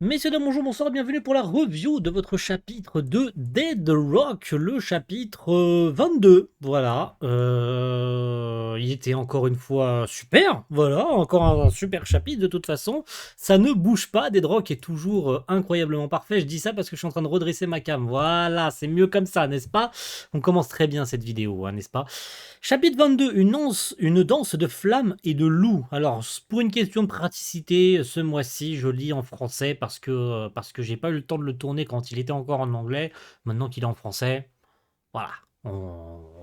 Messieurs, dames, bonjour, bonsoir, bienvenue pour la review de votre chapitre de Dead Rock, le chapitre 22. Voilà, il était encore une fois super, voilà, encore un super chapitre de toute façon. Ça ne bouge pas, Dead Rock est toujours incroyablement parfait. Je dis ça parce que je suis en train de redresser ma cam. Voilà, c'est mieux comme ça, n'est-ce pas? On commence très bien cette vidéo, hein, n'est-ce pas? Chapitre 22, une danse de flammes et de loups. Alors, pour une question de praticité, ce mois-ci, je lis en français parce que j'ai pas eu le temps de le tourner quand il était encore en anglais. Maintenant qu'il est en français, voilà.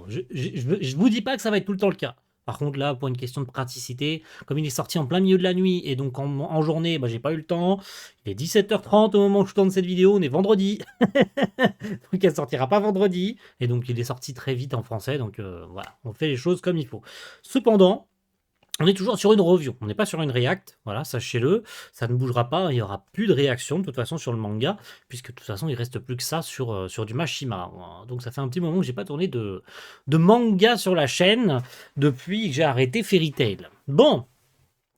Je vous dis pas que ça va être tout le temps le cas. Par contre, là, pour une question de praticité, comme il est sorti en plein milieu de la nuit et donc en journée, bah, j'ai pas eu le temps. Il est 17h30 au moment où je tourne cette vidéo, on est vendredi. Donc elle sortira pas vendredi. Et donc il est sorti très vite en français. Donc voilà, on fait les choses comme il faut. Cependant, on est toujours sur une review, on n'est pas sur une react, voilà, sachez-le, ça ne bougera pas, il n'y aura plus de réaction de toute façon sur le manga, puisque de toute façon il reste plus que ça sur du Mashima. Donc ça fait un petit moment que j'ai pas tourné de manga sur la chaîne depuis que j'ai arrêté Fairy Tail. Bon,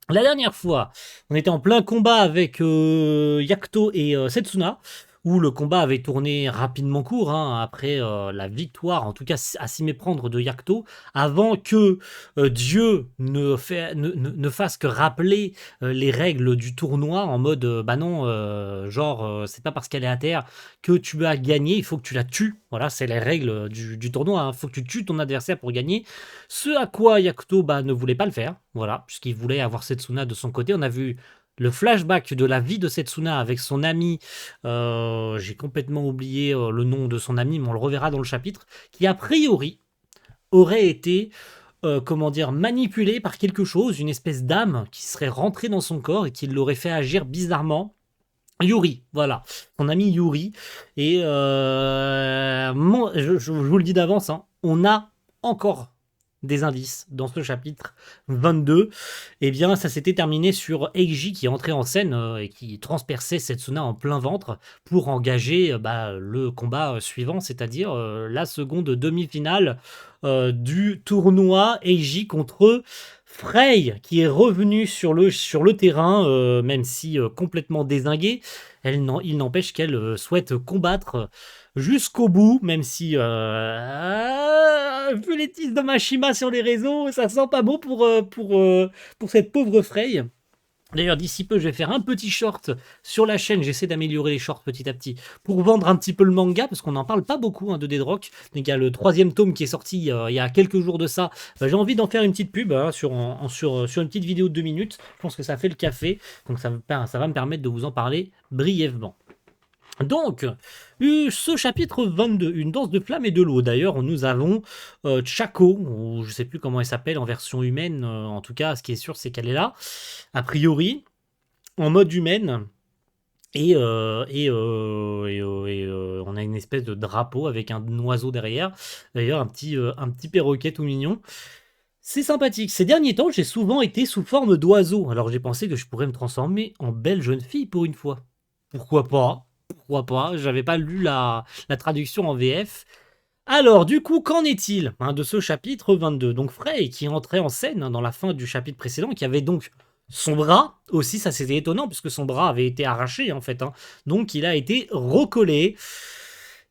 la dernière fois, on était en plein combat avec Yakuto et Setsuna, où le combat avait tourné rapidement court, hein, après la victoire, en tout cas à s'y méprendre de Yakuto, avant que Dieu ne fasse que rappeler les règles du tournoi en mode, bah non, c'est pas parce qu'elle est à terre que tu as gagné, il faut que tu la tues. Voilà, c'est les règles du tournoi, il faut que tu tues ton adversaire pour gagner. Ce à quoi Yakuto ne voulait pas le faire, voilà, puisqu'il voulait avoir Setsuna de son côté. On a vu le flashback de la vie de Setsuna avec son ami, j'ai complètement oublié le nom de son ami, mais on le reverra dans le chapitre, qui a priori aurait été, comment dire, manipulé par quelque chose, une espèce d'âme qui serait rentrée dans son corps et qui l'aurait fait agir bizarrement. Yuri, voilà, son ami Yuri. Et je vous le dis d'avance, hein, on a encore des indices dans ce chapitre 22. Eh bien, ça s'était terminé sur Eiji qui est entré en scène et qui transperçait Setsuna en plein ventre pour engager le combat suivant, c'est-à-dire la seconde demi-finale du tournoi Eiji contre Frey, qui est revenu sur le terrain, même si complètement dézingué. Il n'empêche qu'elle souhaite combattre jusqu'au bout, même si vu les titres de Mashima sur les réseaux, ça sent pas bon pour cette pauvre Frey. D'ailleurs, d'ici peu, je vais faire un petit short sur la chaîne. J'essaie d'améliorer les shorts petit à petit pour vendre un petit peu le manga, parce qu'on n'en parle pas beaucoup de Dead Rock. Donc, il y a le 3e tome qui est sorti il y a quelques jours de ça. J'ai envie d'en faire une petite pub sur une petite vidéo de 2 minutes. Je pense que ça fait le café. Donc, ça va me permettre de vous en parler brièvement. Donc, ce chapitre 22, une danse de flammes et de l'eau. D'ailleurs, nous avons Chako, ou je ne sais plus comment elle s'appelle en version humaine. En tout cas, ce qui est sûr, c'est qu'elle est là. A priori, en mode humaine. Et on a une espèce de drapeau avec un oiseau derrière. D'ailleurs, un petit perroquet tout mignon. C'est sympathique. Ces derniers temps, j'ai souvent été sous forme d'oiseau. Alors j'ai pensé que je pourrais me transformer en belle jeune fille pour une fois. Pourquoi pas? Pourquoi pas? J'avais pas lu la traduction en VF. Alors, du coup, qu'en est-il de ce chapitre 22? Donc Frey, qui entrait en scène dans la fin du chapitre précédent, qui avait donc son bras aussi, ça c'était étonnant, puisque son bras avait été arraché en fait. Donc il a été recollé.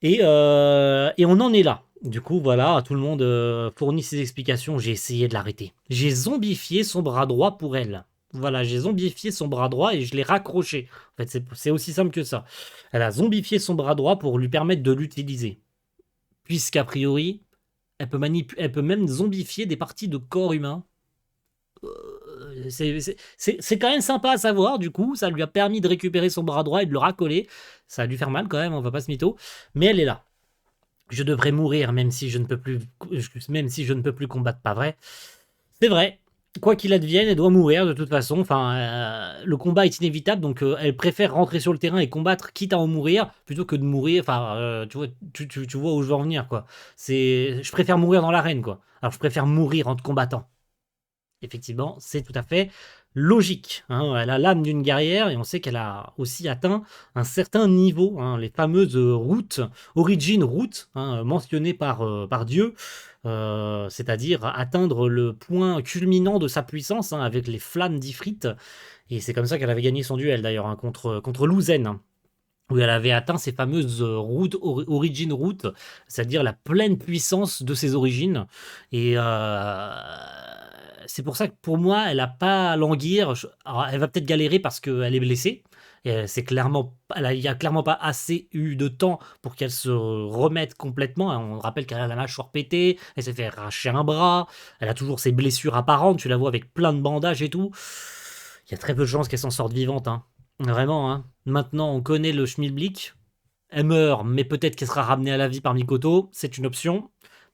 Et on en est là. Du coup, voilà, tout le monde fournit ses explications. J'ai essayé de l'arrêter. J'ai zombifié son bras droit pour elle. Voilà, j'ai zombifié son bras droit et je l'ai raccroché. En fait, c'est aussi simple que ça. Elle a zombifié son bras droit pour lui permettre de l'utiliser. Puisqu'a priori, elle peut même zombifier des parties de corps humain. C'est quand même sympa à savoir, du coup, ça lui a permis de récupérer son bras droit et de le racoller. Ça va lui faire mal quand même, on va pas se mytho. Mais elle est là. Je devrais mourir même si je ne peux plus combattre, pas vrai? C'est vrai. Quoi qu'il advienne, elle doit mourir de toute façon. Enfin, le combat est inévitable, donc elle préfère rentrer sur le terrain et combattre, quitte à en mourir, plutôt que de mourir. Enfin, tu vois où je veux en venir, quoi. Je préfère mourir dans l'arène, quoi. Alors, je préfère mourir en te combattant. Effectivement, c'est tout à fait logique. Elle a l'âme d'une guerrière et on sait qu'elle a aussi atteint un certain niveau. Les fameuses routes, origin routes, mentionnées par Dieu, c'est-à-dire atteindre le point culminant de sa puissance avec les flammes d'Ifrit. Et c'est comme ça qu'elle avait gagné son duel d'ailleurs, hein, contre Luzen, hein, où elle avait atteint ses fameuses origin routes, c'est-à-dire la pleine puissance de ses origines. Et c'est pour ça que pour moi, elle n'a pas à languir. Alors, elle va peut-être galérer parce qu'elle est blessée. Et c'est clairement, il n'y a clairement pas assez eu de temps pour qu'elle se remette complètement. On rappelle qu'elle a la mâchoire pétée, elle s'est fait arracher un bras, elle a toujours ses blessures apparentes, tu la vois avec plein de bandages et tout. Il y a très peu de chances qu'elle s'en sorte vivante, hein. Vraiment, hein. Maintenant, on connaît le schmilblick. Elle meurt, mais peut-être qu'elle sera ramenée à la vie par Mikoto. C'est une option.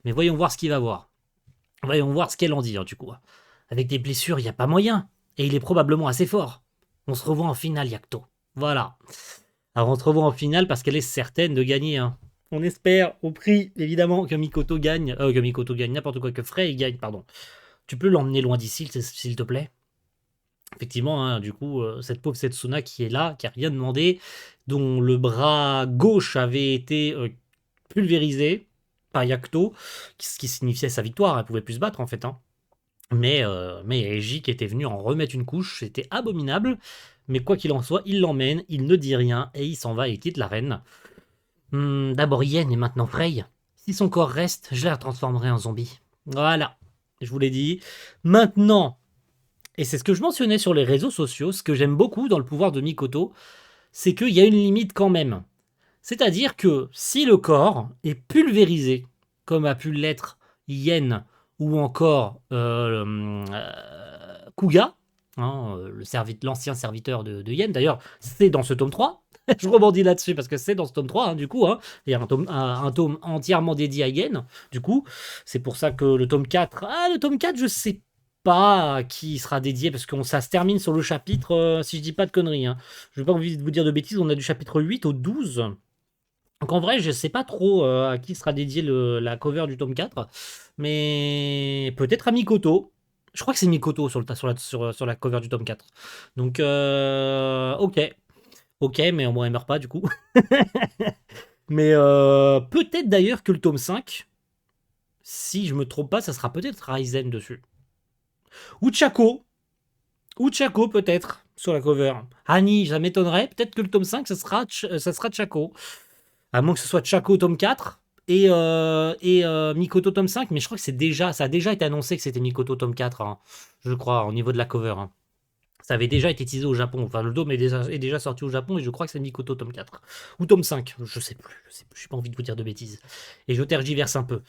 Mais voyons voir ce qu'il va voir. Voyons voir ce qu'elle en dit, hein, du coup. Avec des blessures, il n'y a pas moyen. Et il est probablement assez fort. On se revoit en finale, Yakuto. Voilà. Alors on se revoit en finale parce qu'elle est certaine de gagner, hein. On espère, au prix, évidemment, que Mikoto gagne. Que Mikoto gagne, n'importe quoi, que Frey gagne, pardon. Tu peux l'emmener loin d'ici, s'il te plaît? Effectivement, hein, du coup, cette pauvre Setsuna qui est là, qui a rien demandé, dont le bras gauche avait été pulvérisé par Yakuto, ce qui signifiait sa victoire, elle pouvait plus se battre en fait, hein. Mais Eiji qui était venu en remettre une couche, c'était abominable. Mais quoi qu'il en soit, il l'emmène, il ne dit rien, et il s'en va et il quitte l'arène. D'abord Yen et maintenant Frey. Si son corps reste, je la transformerai en zombie. Voilà, je vous l'ai dit. Maintenant, et c'est ce que je mentionnais sur les réseaux sociaux, ce que j'aime beaucoup dans le pouvoir de Mikoto, c'est qu'il y a une limite quand même. C'est-à-dire que si le corps est pulvérisé, comme a pu l'être Yen ou encore Kuga, hein, l'ancien serviteur de Yen, d'ailleurs c'est dans ce tome 3, je rebondis là-dessus parce que c'est dans ce tome 3, hein, du coup, hein, il y a un tome entièrement dédié à Yen, du coup, c'est pour ça que le tome 4, le tome 4 je sais pas à qui il sera dédié parce que ça se termine sur le chapitre, si je dis pas de conneries, hein. Je n'ai pas envie de vous dire de bêtises, on a du chapitre 8 au 12. Donc en vrai, je sais pas trop à qui sera dédié la cover du tome 4, mais peut-être à Mikoto. Je crois que c'est Mikoto sur la cover du tome 4. Donc ok. Ok, mais au moins elle meurt pas du coup. Mais peut-être d'ailleurs que le tome 5, si je me trompe pas, ça sera peut-être Ryzen dessus. Ou Chaco. Ou Chaco peut-être sur la cover. Annie, ça m'étonnerait. Peut-être que le tome 5, ça sera Chaco. À moins que ce soit Chaco tome 4 et Mikoto tome 5, mais je crois que ça a déjà été annoncé que c'était Mikoto tome 4, hein, je crois, au niveau de la cover, hein. Ça avait déjà été teasé au Japon, enfin le tome est déjà sorti au Japon et je crois que c'est Mikoto tome 4. Ou tome 5, je sais plus, j'ai pas envie de vous dire de bêtises. Et je tergiverse un peu.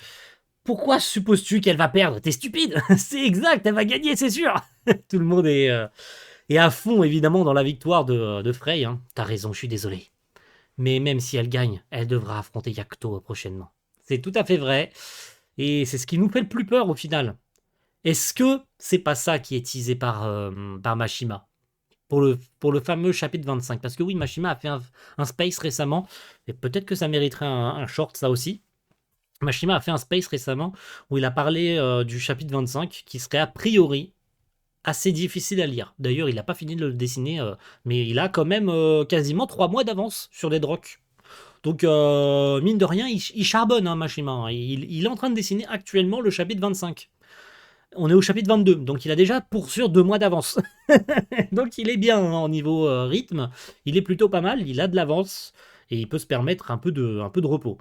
Pourquoi supposes-tu qu'elle va perdre? T'es stupide. C'est exact, elle va gagner, c'est sûr. Tout le monde est à fond, évidemment, dans la victoire de Frey, hein. T'as raison, je suis désolé. Mais même si elle gagne, elle devra affronter Yakuto prochainement. C'est tout à fait vrai. Et c'est ce qui nous fait le plus peur au final. Est-ce que c'est pas ça qui est teasé par Mashima pour le fameux chapitre 25? Parce que oui, Mashima a fait un space récemment. Et peut-être que ça mériterait un short, ça aussi. Mashima a fait un space récemment où il a parlé du chapitre 25 qui serait a priori assez difficile à lire. D'ailleurs, il n'a pas fini de le dessiner, mais il a quand même quasiment 3 mois d'avance sur les drocs. Donc, mine de rien, il charbonne, hein, Mashima, hein. Il est en train de dessiner actuellement le chapitre 25. On est au chapitre 22, donc il a déjà pour sûr 2 mois d'avance. Donc il est bien, hein, au niveau rythme, il est plutôt pas mal, il a de l'avance, et il peut se permettre un peu de repos.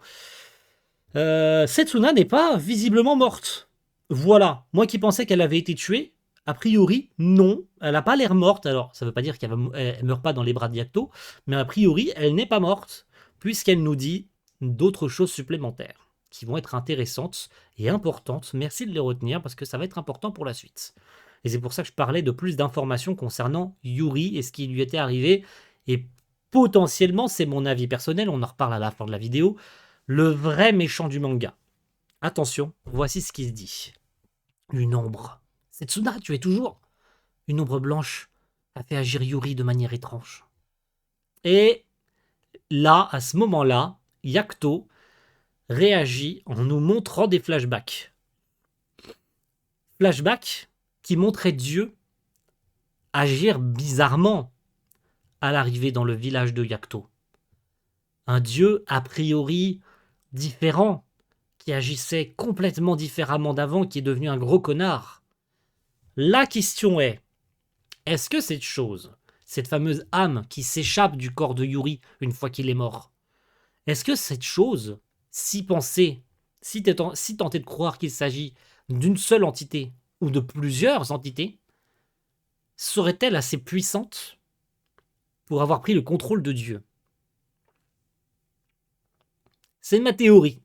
Setsuna n'est pas visiblement morte. Voilà, moi qui pensais qu'elle avait été tuée, a priori, non, elle n'a pas l'air morte. Alors, ça ne veut pas dire qu'elle ne meurt pas dans les bras de Yakuto, mais a priori, elle n'est pas morte, puisqu'elle nous dit d'autres choses supplémentaires qui vont être intéressantes et importantes. Merci de les retenir, parce que ça va être important pour la suite. Et c'est pour ça que je parlais de plus d'informations concernant Yuri et ce qui lui était arrivé. Et potentiellement, c'est mon avis personnel, on en reparle à la fin de la vidéo, le vrai méchant du manga. Attention, voici ce qui se dit. Une ombre. Setsuna, tu es toujours. Une ombre blanche a fait agir Yuri de manière étrange. Et là, à ce moment-là, Yakuto réagit en nous montrant des flashbacks. Flashbacks qui montraient Dieu agir bizarrement à l'arrivée dans le village de Yakuto. Un Dieu a priori différent, qui agissait complètement différemment d'avant, qui est devenu un gros connard. La question est, est-ce que cette chose cette fameuse âme qui s'échappe du corps de Yuri une fois qu'il est mort. Est-ce que cette chose, si pensée, si tentée de croire qu'il s'agit d'une seule entité ou de plusieurs entités, serait-elle assez puissante pour avoir pris le contrôle de Dieu? C'est ma théorie.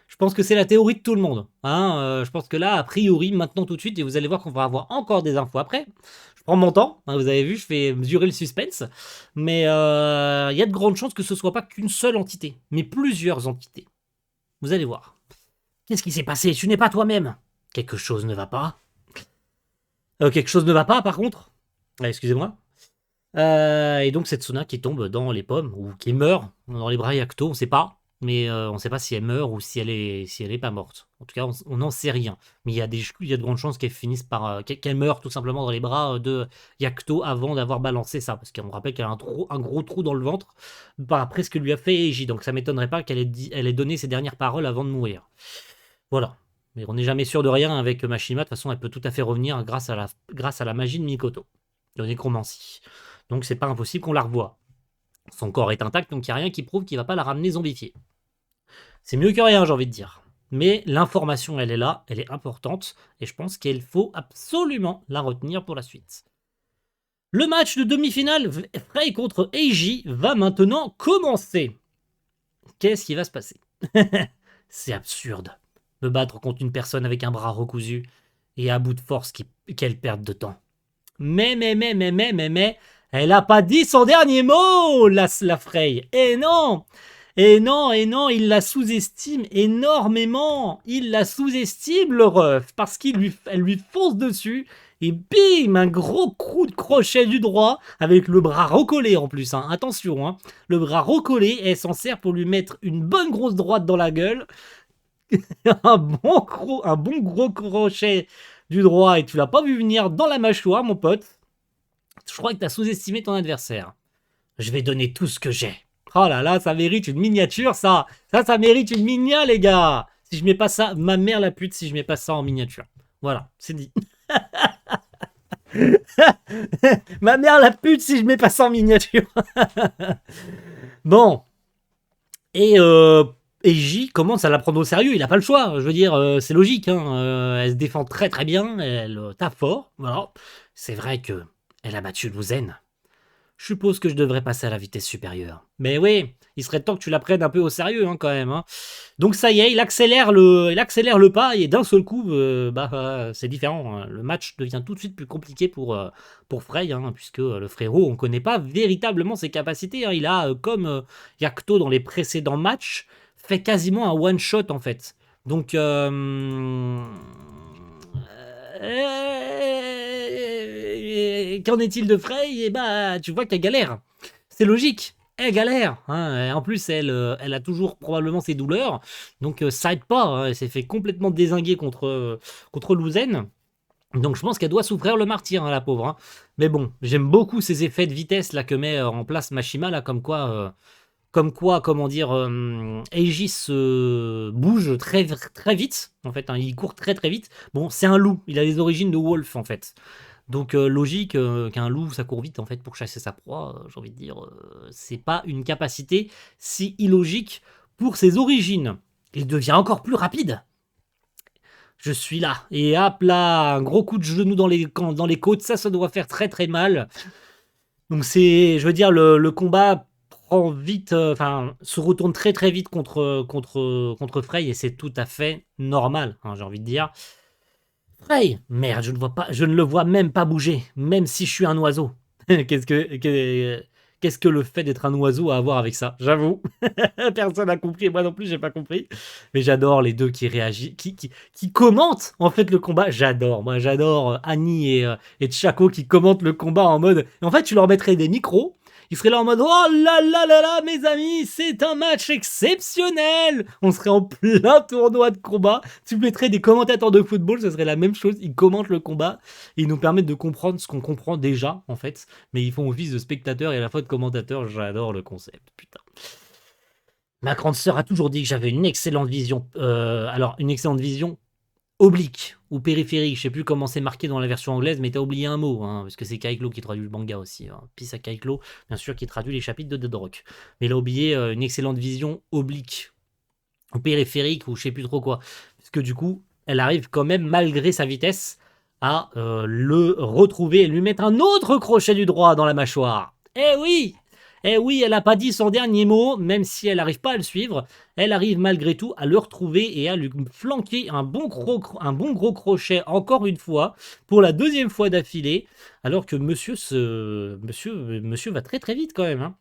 Je pense que c'est la théorie de tout le monde. Hein, je pense que là, a priori, maintenant tout de suite, et vous allez voir qu'on va avoir encore des infos après. Je prends mon temps, hein, vous avez vu, je fais mesurer le suspense. Mais il y a de grandes chances que ce soit pas qu'une seule entité, mais plusieurs entités. Vous allez voir. Qu'est-ce qui s'est passé? Tu n'es pas toi-même. Quelque chose ne va pas. Quelque chose ne va pas, par contre. Excusez-moi. Et donc, c'est Tsuna qui tombe dans les pommes, ou qui meurt dans les bras Yakuto, on ne sait pas. Mais on ne sait pas si elle meurt ou si elle est pas morte. En tout cas, on n'en sait rien. Mais il y a de grandes chances qu'elle finisse par qu'elle meure tout simplement dans les bras de Yakuto avant d'avoir balancé ça, parce qu'on rappelle qu'elle a un gros trou dans le ventre, après ce que lui a fait Eiji. Donc ça m'étonnerait pas qu'elle ait donné ses dernières paroles avant de mourir. Voilà. Mais on n'est jamais sûr de rien avec Mashima. De toute façon, elle peut tout à fait revenir grâce à la magie de Mikoto, de nécromancie. Donc c'est pas impossible qu'on la revoie. Son corps est intact, donc il n'y a rien qui prouve qu'il va pas la ramener zombifiée. C'est mieux que rien, j'ai envie de dire. Mais l'information, elle est là, elle est importante, et je pense qu'il faut absolument la retenir pour la suite. Le match de demi-finale Frey contre Eiji va maintenant commencer. Qu'est-ce qui va se passer? C'est absurde. Me battre contre une personne avec un bras recousu, et à bout de force qu'elle perde de temps. Mais, elle a pas dit son dernier mot, la Frey. Et non, il la sous-estime énormément. Il la sous-estime, le ref, parce elle lui fonce dessus. Et bim, un gros coup de crochet du droit, avec le bras recollé en plus. Hein. Attention, hein. Le bras recollé, elle s'en sert pour lui mettre une bonne grosse droite dans la gueule. un bon gros crochet du droit, et tu l'as pas vu venir dans la mâchoire, mon pote. Je crois que tu as sous-estimé ton adversaire. Je vais donner tout ce que j'ai. Oh là là, ça mérite une miniature, ça. Ça mérite une minia, les gars. Si je mets pas ça, ma mère la pute, si je mets pas ça en miniature. Voilà, c'est dit. Ma mère la pute si je mets pas ça en miniature. Bon. Et Eiji commence à la prendre au sérieux, il a pas le choix. Je veux dire, c'est logique. Hein. Elle se défend très très bien, elle tape fort. Voilà. C'est vrai que elle a battu Luzen. Je suppose que je devrais passer à la vitesse supérieure. Mais oui, il serait temps que tu la prennes un peu au sérieux hein, quand même. Hein. Donc ça y est, il accélère le pas et d'un seul coup, c'est différent. Hein. Le match devient tout de suite plus compliqué pour Frey, hein, puisque le frérot, on ne connaît pas véritablement ses capacités. Hein. Il a, comme Yakuto dans les précédents matchs, fait quasiment un one-shot en fait. Donc... qu'en est-il de Frey? Et bah, tu vois qu'elle galère. C'est logique. Elle galère. Hein. En plus, elle a toujours probablement ses douleurs. Donc, ça aide pas. Hein. Elle s'est fait complètement dézinguer contre Luzen. Donc, je pense qu'elle doit souffrir le martyr, hein, la pauvre. Hein. Mais bon, j'aime beaucoup ces effets de vitesse là que met en place Mashima, là, comme quoi, comment dire, Eiji se bouge très, très vite. En fait, hein, il court très, très vite. Bon, c'est un loup. Il a les origines de Wolf, en fait. Donc logique qu'un loup ça court vite en fait pour chasser sa proie, j'ai envie de dire, c'est pas une capacité si illogique pour ses origines. Il devient encore plus rapide. Je suis là, et hop là, un gros coup de genou dans les côtes, ça doit faire très très mal. Donc c'est, je veux dire, le combat prend vite, se retourne très très vite contre Frey, et c'est tout à fait normal, hein, j'ai envie de dire. Frey, merde, je ne le vois même pas bouger, même si je suis un oiseau. Qu'est-ce que le fait d'être un oiseau a à voir avec ça? J'avoue, personne n'a compris, moi non plus j'ai pas compris. Mais j'adore les deux qui réagissent, qui commentent en fait le combat. J'adore Annie et Tchako qui commentent le combat en mode. Et en fait, tu leur mettrais des micros. Ils seraient là en mode oh là là là là, mes amis, c'est un match exceptionnel. On serait en plein tournoi de combat. Tu mettrais des commentateurs de football, ce serait la même chose. Ils commentent le combat et ils nous permettent de comprendre ce qu'on comprend déjà, en fait. Mais ils font office de spectateurs et à la fois de commentateurs. J'adore le concept, putain. Ma grande sœur a toujours dit que j'avais une excellente vision. Alors, une excellente vision oblique ou périphérique, je sais plus comment c'est marqué dans la version anglaise, mais t'as oublié un mot, hein, parce que c'est Kaiklo qui traduit le manga aussi. Hein. Peace à Kaiklo, bien sûr, qui traduit les chapitres de Dead Rock. Mais il a oublié une excellente vision oblique ou périphérique ou je sais plus trop quoi. Parce que du coup, elle arrive quand même, malgré sa vitesse, à le retrouver et lui mettre un autre crochet du droit dans la mâchoire. Eh oui! Eh oui, elle n'a pas dit son dernier mot, même si elle n'arrive pas à le suivre. Elle arrive malgré tout à le retrouver et à lui flanquer un bon gros crochet encore une fois, pour la deuxième fois d'affilée, alors que monsieur va très très vite quand même. Hein.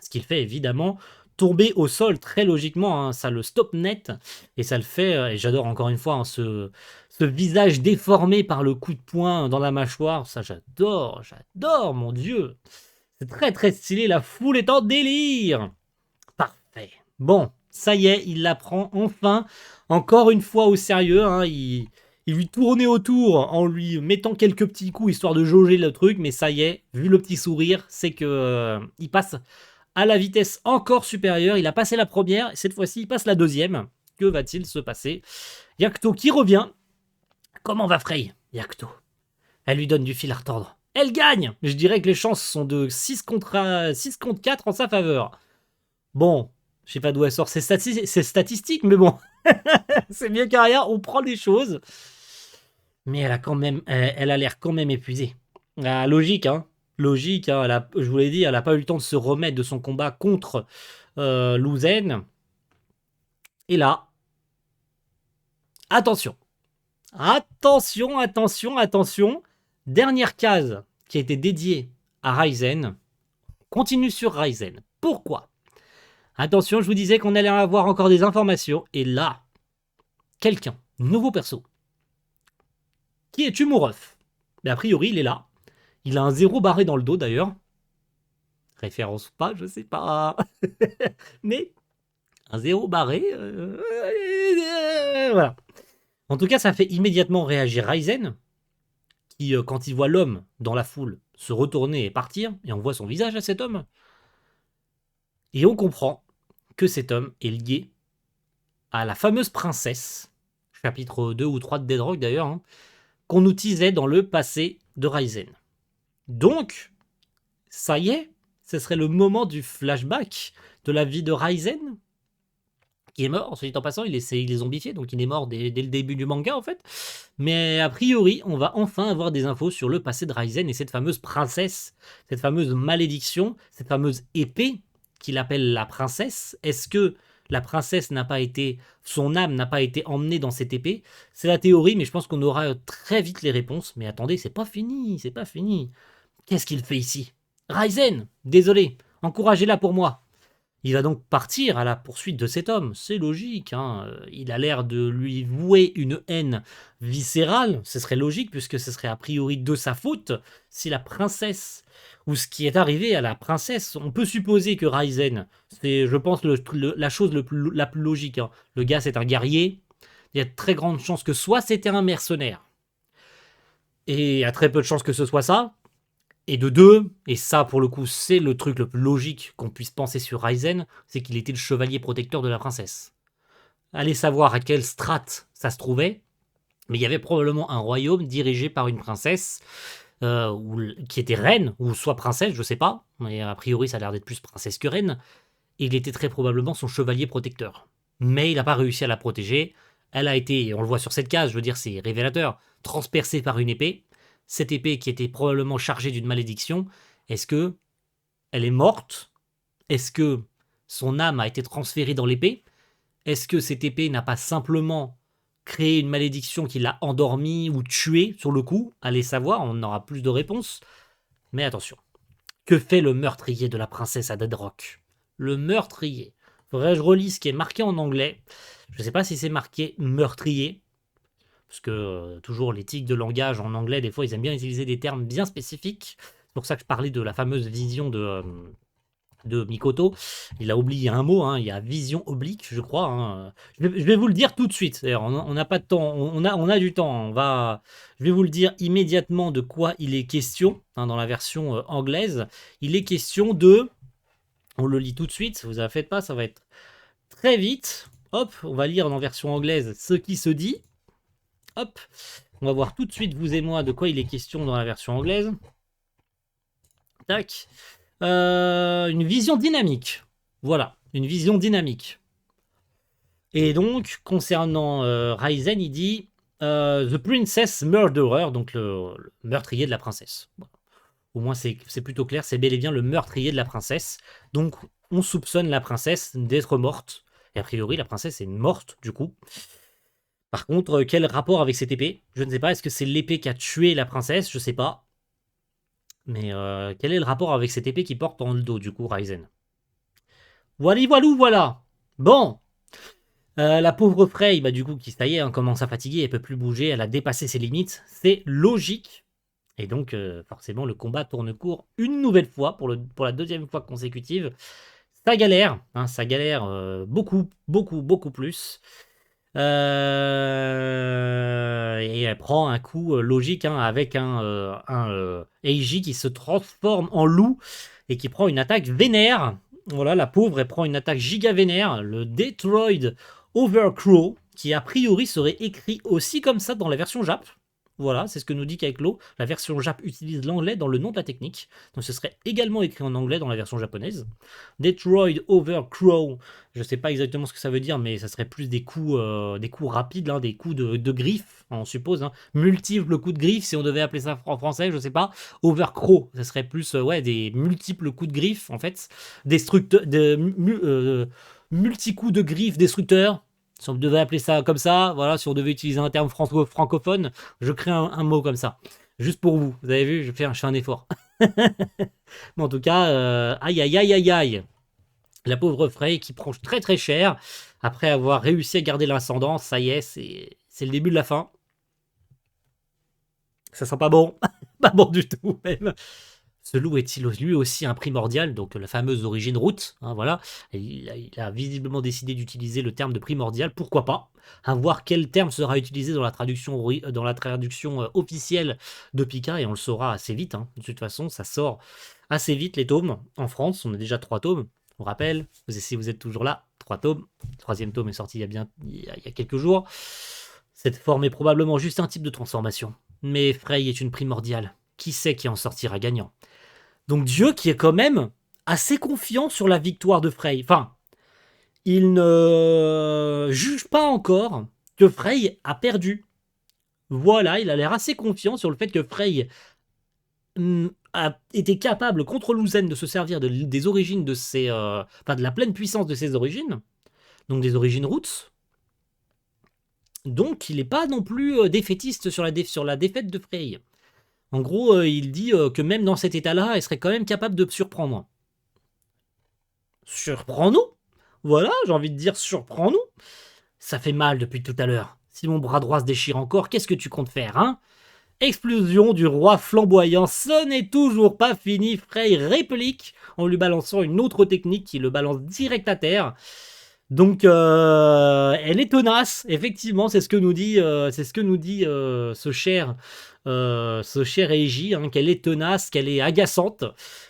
Ce qu'il fait évidemment tomber au sol très logiquement, hein, ça le stop net, et ça le fait, et j'adore encore une fois hein, ce visage déformé par le coup de poing dans la mâchoire, ça j'adore, mon Dieu. C'est très très stylé, la foule est en délire. Parfait. Bon, ça y est, il la prend enfin, encore une fois au sérieux. Hein, il lui tournait autour en lui mettant quelques petits coups histoire de jauger le truc, mais ça y est, vu le petit sourire, c'est que il passe à la vitesse encore supérieure. Il a passé la première, et cette fois-ci, il passe la deuxième. Que va-t-il se passer? Yakuto qui revient. Comment va Frey? Yakuto. Elle lui donne du fil à retordre. Elle gagne. Je dirais que les chances sont de 6 contre 4 en sa faveur. Bon, je sais pas d'où elle sort ses statistiques, mais bon. C'est bien qu'à rien, on prend les choses. Mais elle a l'air quand même épuisée. Ah, logique, hein. Logique, hein. Je vous l'ai dit, elle n'a pas eu le temps de se remettre de son combat contre Luzen. Et là, attention. Attention. Dernière case qui a été dédiée à Raizen. Continue sur Raizen. Pourquoi? Attention, je vous disais qu'on allait avoir encore des informations. Et là, quelqu'un, nouveau perso, qui est Tumurov. Mais a priori, il est là. Il a un 0 barré dans le dos d'ailleurs. Référence ou pas, je sais pas. Mais un 0 barré. Voilà. En tout cas, ça fait immédiatement réagir Raizen, qui, quand il voit l'homme dans la foule se retourner et partir, et on voit son visage à cet homme, et on comprend que cet homme est lié à la fameuse princesse, chapitre 2 ou 3 de Dead Rock d'ailleurs, hein, qu'on nous teasait dans le passé de Raizen. Donc, ça y est, ce serait le moment du flashback de la vie de Raizen, qui est mort, ensuite en passant, il est zombifié, donc il est mort dès le début du manga en fait. Mais a priori, on va enfin avoir des infos sur le passé de Raizen et cette fameuse princesse, cette fameuse malédiction, cette fameuse épée qu'il appelle la princesse. Est-ce que la princesse n'a pas été, son âme n'a pas été emmenée dans cette épée? C'est la théorie, mais je pense qu'on aura très vite les réponses. Mais attendez, c'est pas fini. Qu'est-ce qu'il fait ici? Raizen, désolé, encouragez-la pour moi. Il va donc partir à la poursuite de cet homme, c'est logique, hein. Il a l'air de lui vouer une haine viscérale, ce serait logique puisque ce serait a priori de sa faute si la princesse, ou ce qui est arrivé à la princesse, on peut supposer que Raizen, c'est je pense la chose la plus logique, hein. Le gars c'est un guerrier, il y a de très grandes chances que soit c'était un mercenaire, et il y a très peu de chances que ce soit ça, et de deux, et ça pour le coup c'est le truc le plus logique qu'on puisse penser sur Raizen, c'est qu'il était le chevalier protecteur de la princesse. Allez savoir à quelle strate ça se trouvait, mais il y avait probablement un royaume dirigé par une princesse, qui était reine, ou soit princesse, je sais pas, mais a priori ça a l'air d'être plus princesse que reine, et il était très probablement son chevalier protecteur. Mais il n'a pas réussi à la protéger, elle a été, on le voit sur cette case, je veux dire c'est révélateur, transpercée par une épée. Cette épée qui était probablement chargée d'une malédiction, est-ce que elle est morte? Est-ce que son âme a été transférée dans l'épée? Est-ce que cette épée n'a pas simplement créé une malédiction qui l'a endormie ou tuée sur le coup? Allez savoir, on aura plus de réponses. Mais attention, que fait le meurtrier de la princesse à Dead Rock? Le meurtrier. Faudrait que je relise ce qui est marqué en anglais. Je ne sais pas si c'est marqué meurtrier, parce que toujours les tics de langage en anglais, des fois, ils aiment bien utiliser des termes bien spécifiques. C'est pour ça que je parlais de la fameuse vision de Mikoto. Il a oublié un mot, hein, il y a vision oblique, je crois. Hein. Je vais vous le dire tout de suite. On n'a pas de temps, on a du temps. Je vais vous le dire immédiatement de quoi il est question hein, dans la version anglaise. Il est question de... On le lit tout de suite, vous en faites pas, ça va être très vite. Hop, on va lire en version anglaise ce qui se dit. Hop, on va voir tout de suite, vous et moi, de quoi il est question dans la version anglaise. Tac. Une vision dynamique. Voilà, une vision dynamique. Et donc, concernant Ryzen, il dit The Princess Murderer, donc le meurtrier de la princesse. Bon. Au moins, c'est plutôt clair, c'est bel et bien le meurtrier de la princesse. Donc, on soupçonne la princesse d'être morte. Et a priori, la princesse est morte, du coup. Par contre, quel rapport avec cette épée? Je ne sais pas, est-ce que c'est l'épée qui a tué la princesse? Je sais pas. Mais quel est le rapport avec cette épée qui porte dans le dos, du coup, Ryzen? Voilà. Bon. La pauvre Frey, bah, du coup, qui, ça y est, hein, commence à fatiguer, elle peut plus bouger, elle a dépassé ses limites. C'est logique. Et donc, forcément, le combat tourne court une nouvelle fois, pour la deuxième fois consécutive. Ça galère, hein, beaucoup, beaucoup plus. Et elle prend un coup logique, hein, avec un Eiji qui se transforme en loup et qui prend une attaque vénère. Voilà, la pauvre, elle prend une attaque giga vénère, le Detroit Overcrow, qui a priori serait écrit aussi comme ça dans la version Jap. Voilà, c'est ce que nous dit Kaiklo. La version Jap utilise l'anglais dans le nom de la technique. Donc ce serait également écrit en anglais dans la version japonaise. Detroit Overcrow, je ne sais pas exactement ce que ça veut dire, mais ça serait plus des coups rapides, hein, des coups de griffe, on suppose. Hein. Multiples coups de griffe, si on devait appeler ça en français, je ne sais pas. Overcrow, ça serait plus des multiples coups de griffe, en fait. Multi-coups de griffe destructeurs. Si on devait appeler ça comme ça, voilà, si on devait utiliser un terme francophone, je crée un mot comme ça. Juste pour vous. Vous avez vu, je fais un effort. Mais en tout cas, aïe aïe aïe aïe aïe. La pauvre Frey qui prend très très cher après avoir réussi à garder l'ascendant. Ça y est, c'est le début de la fin. Ça sent pas bon. Pas bon du tout même. Ce loup est-il lui aussi un primordial, donc la fameuse origine route, hein, voilà. Il a visiblement décidé d'utiliser le terme de primordial, pourquoi pas. À voir quel terme sera utilisé dans la traduction, officielle de Pika, et on le saura assez vite. Hein. De toute façon, ça sort assez vite les tomes. En France, on a déjà 3 tomes. On rappelle, si vous êtes toujours là, 3 tomes. Le 3e tome est sorti il y a quelques jours. Cette forme est probablement juste un type de transformation. Mais Frey est une primordiale. Qui sait qui en sortira gagnant? Donc Dieu qui est quand même assez confiant sur la victoire de Frey. Enfin, il ne juge pas encore que Frey a perdu. Voilà, il a l'air assez confiant sur le fait que Frey a été capable contre Luzen de se servir des origines de ses... de la pleine puissance de ses origines. Donc des origines roots. Donc il n'est pas non plus défaitiste sur la défaite de Frey. En gros, il dit que même dans cet état-là, elle serait quand même capable de surprendre. Surprends-nous. Voilà, j'ai envie de dire surprends-nous. Ça fait mal depuis tout à l'heure. Si mon bras droit se déchire encore, qu'est-ce que tu comptes faire, hein? Explosion du roi flamboyant, ce n'est toujours pas fini. Frey réplique en lui balançant une autre technique qui le balance direct à terre. Donc, elle est tenace, effectivement, c'est ce que nous dit, ce cher Eiji, hein, qu'elle est tenace, qu'elle est agaçante,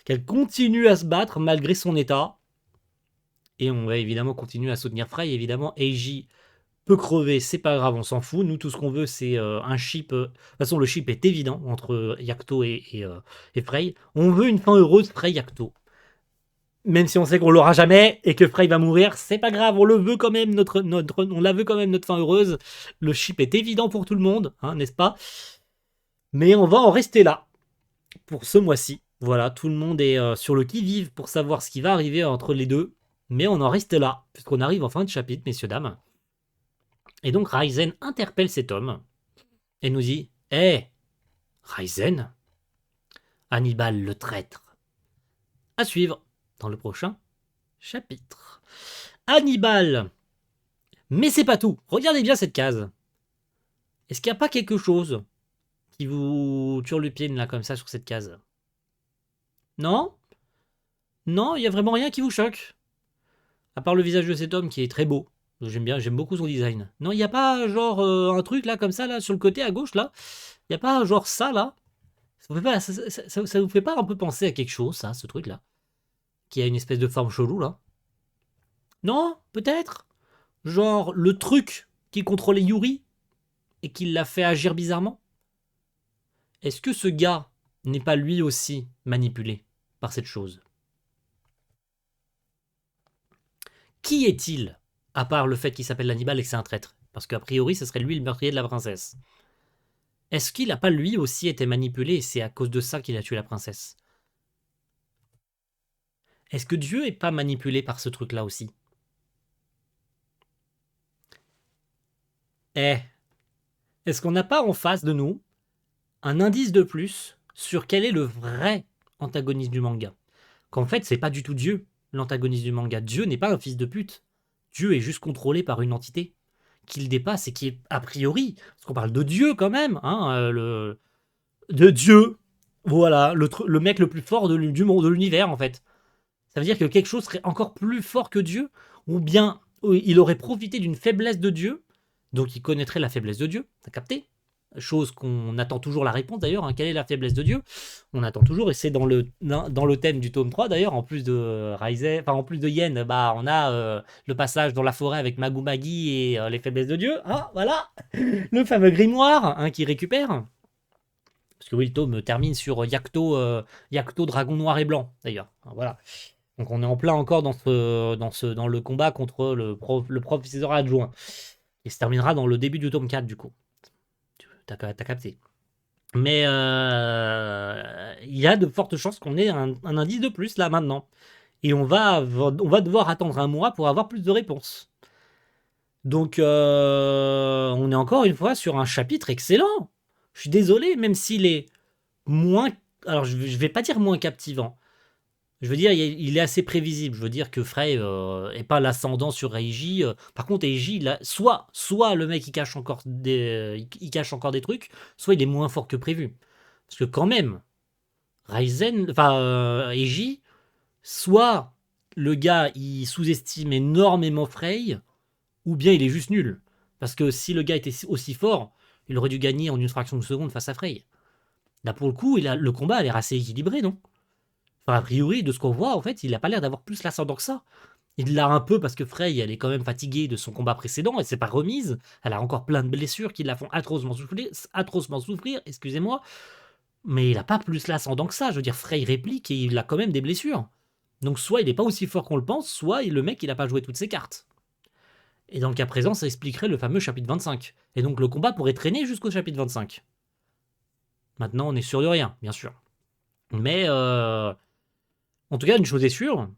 qu'elle continue à se battre malgré son état. Et on va évidemment continuer à soutenir Frey. Évidemment, Eiji peut crever, c'est pas grave, on s'en fout. Nous, tout ce qu'on veut, c'est un chip. De toute façon, le chip est évident entre Yakuto et Frey. On veut une fin heureuse, Frey-Yakuto. Même si on sait qu'on l'aura jamais et que Frey va mourir, c'est pas grave, on le veut quand même, on la veut quand même, notre fin heureuse. Le chip est évident pour tout le monde, hein, n'est-ce pas? Mais on va en rester là pour ce mois-ci. Voilà, tout le monde est sur le qui-vive pour savoir ce qui va arriver entre les deux. Mais on en reste là, puisqu'on arrive en fin de chapitre, messieurs, dames. Et donc Ryzen interpelle cet homme et nous dit « Hé, Ryzen, Hannibal le traître. » À suivre dans le prochain chapitre. Hannibal. Mais c'est pas tout. Regardez bien cette case. Est-ce qu'il n'y a pas quelque chose qui vous turlupine là comme ça sur cette case? Non? Non, il n'y a vraiment rien qui vous choque? À part le visage de cet homme qui est très beau. J'aime beaucoup son design. Non, il n'y a pas genre un truc là comme ça là sur le côté à gauche là? Il n'y a pas genre ça là? Ça vous fait pas un peu penser à quelque chose ça, ce truc là? Qui a une espèce de forme chelou là? Non? Peut-être? Genre le truc qui contrôlait Yuri? et qu'il l'a fait agir bizarrement? Est-ce que ce gars n'est pas lui aussi manipulé par cette chose? Qui est-il, à part le fait qu'il s'appelle Hannibal et que c'est un traître? Parce qu'a priori, ce serait lui le meurtrier de la princesse. Est-ce qu'il n'a pas lui aussi été manipulé et c'est à cause de ça qu'il a tué la princesse? Est-ce que Dieu est pas manipulé par ce truc-là aussi? Eh, est-ce qu'on n'a pas en face de nous un indice de plus sur quel est le vrai antagoniste du manga? Qu'en fait, c'est pas du tout Dieu, l'antagoniste du manga. Dieu n'est pas un fils de pute. Dieu est juste contrôlé par une entité qui le dépasse et qui est a priori, parce qu'on parle de Dieu quand même, hein, de Dieu, voilà, le mec le plus fort du monde, de l'univers en fait. Ça veut dire que quelque chose serait encore plus fort que Dieu, ou bien il aurait profité d'une faiblesse de Dieu, donc il connaîtrait la faiblesse de Dieu, t'as capté? Chose qu'on attend toujours la réponse d'ailleurs, hein, quelle est la faiblesse de Dieu? On attend toujours, et c'est dans le thème du tome 3 d'ailleurs, en plus de Raizen, enfin en plus de Yen, bah on a le passage dans la forêt avec Magu Magi et les faiblesses de Dieu, hein, voilà, le fameux grimoire hein, qui récupère. Parce que oui, le tome termine sur Yakuto, dragon noir et blanc, d'ailleurs. Voilà. Donc on est en plein encore dans le combat contre le professeur adjoint. Et ça terminera dans le début du tome 4, du coup. T'as capté. Mais il y a de fortes chances qu'on ait un indice de plus, là, maintenant. Et on va devoir attendre un mois pour avoir plus de réponses. Donc on est encore une fois sur un chapitre excellent. Je suis désolé, même s'il est moins... Alors je vais pas dire moins captivant. Je veux dire, il est assez prévisible. Je veux dire que Frey est pas l'ascendant sur Eiji. Par contre, Eiji, soit le mec il cache encore il cache encore des trucs, soit il est moins fort que prévu. Parce que quand même, Eiji, soit le gars il sous-estime énormément Frey, ou bien il est juste nul. Parce que si le gars était aussi fort, il aurait dû gagner en une fraction de seconde face à Frey. Là pour le coup, le combat a l'air assez équilibré, non? Enfin, a priori, de ce qu'on voit, en fait, il n'a pas l'air d'avoir plus l'ascendant que ça. Il l'a un peu parce que Frey, elle est quand même fatiguée de son combat précédent, elle s'est pas remise, elle a encore plein de blessures qui la font atrocement souffrir, excusez-moi, mais il n'a pas plus l'ascendant que ça. Je veux dire, Frey réplique et il a quand même des blessures. Donc soit il n'est pas aussi fort qu'on le pense, soit le mec il n'a pas joué toutes ses cartes. Et dans le cas présent, ça expliquerait le fameux chapitre 25. Et donc le combat pourrait traîner jusqu'au chapitre 25. Maintenant, on est sûr de rien, bien sûr. Mais en tout cas, une chose est sûre,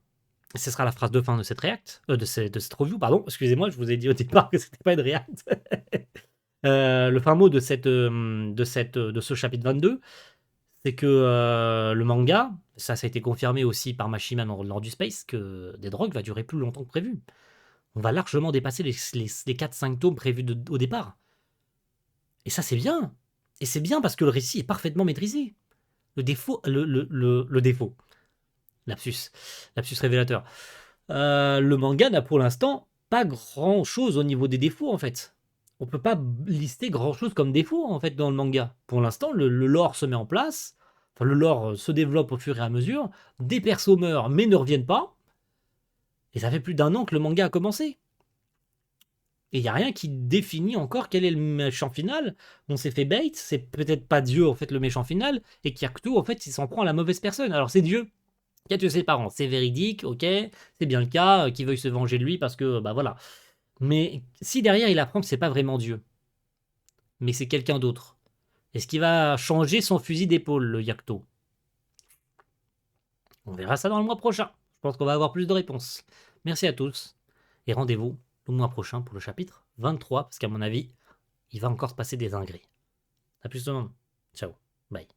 ce sera la phrase de fin de cette de cette review, pardon. Excusez-moi, je vous ai dit au départ que c'était pas une react. Le fin mot de ce chapitre 22, c'est que le manga, ça a été confirmé aussi par Mashima lors du Space, que Dead Rock va durer plus longtemps que prévu. On va largement dépasser les 4-5 tomes prévus au départ. Et ça, c'est bien. Et c'est bien parce que le récit est parfaitement maîtrisé. Le défaut, le défaut. Lapsus révélateur. Le manga n'a pour l'instant pas grand chose au niveau des défauts en fait. On peut pas lister grand chose comme défaut en fait dans le manga. Pour l'instant, le lore se met en place. Enfin, le lore se développe au fur et à mesure. Des persos meurent mais ne reviennent pas. Et ça fait plus d'un an que le manga a commencé. Et il n'y a rien qui définit encore quel est le méchant final. On s'est fait bait, c'est peut-être pas Dieu en fait le méchant final, et Kyakuto en fait il s'en prend à la mauvaise personne. Alors c'est Dieu qui a tué ses parents, c'est véridique, ok, c'est bien le cas, qu'il veuille se venger de lui parce que bah voilà. Mais si derrière il apprend que c'est pas vraiment Dieu, mais c'est quelqu'un d'autre, est-ce qu'il va changer son fusil d'épaule, le Yakuto? On verra ça dans le mois prochain. Je pense qu'on va avoir plus de réponses. Merci à tous, et rendez-vous le mois prochain pour le chapitre 23, parce qu'à mon avis, il va encore se passer des dingueries. A plus tout le monde. Ciao. Bye.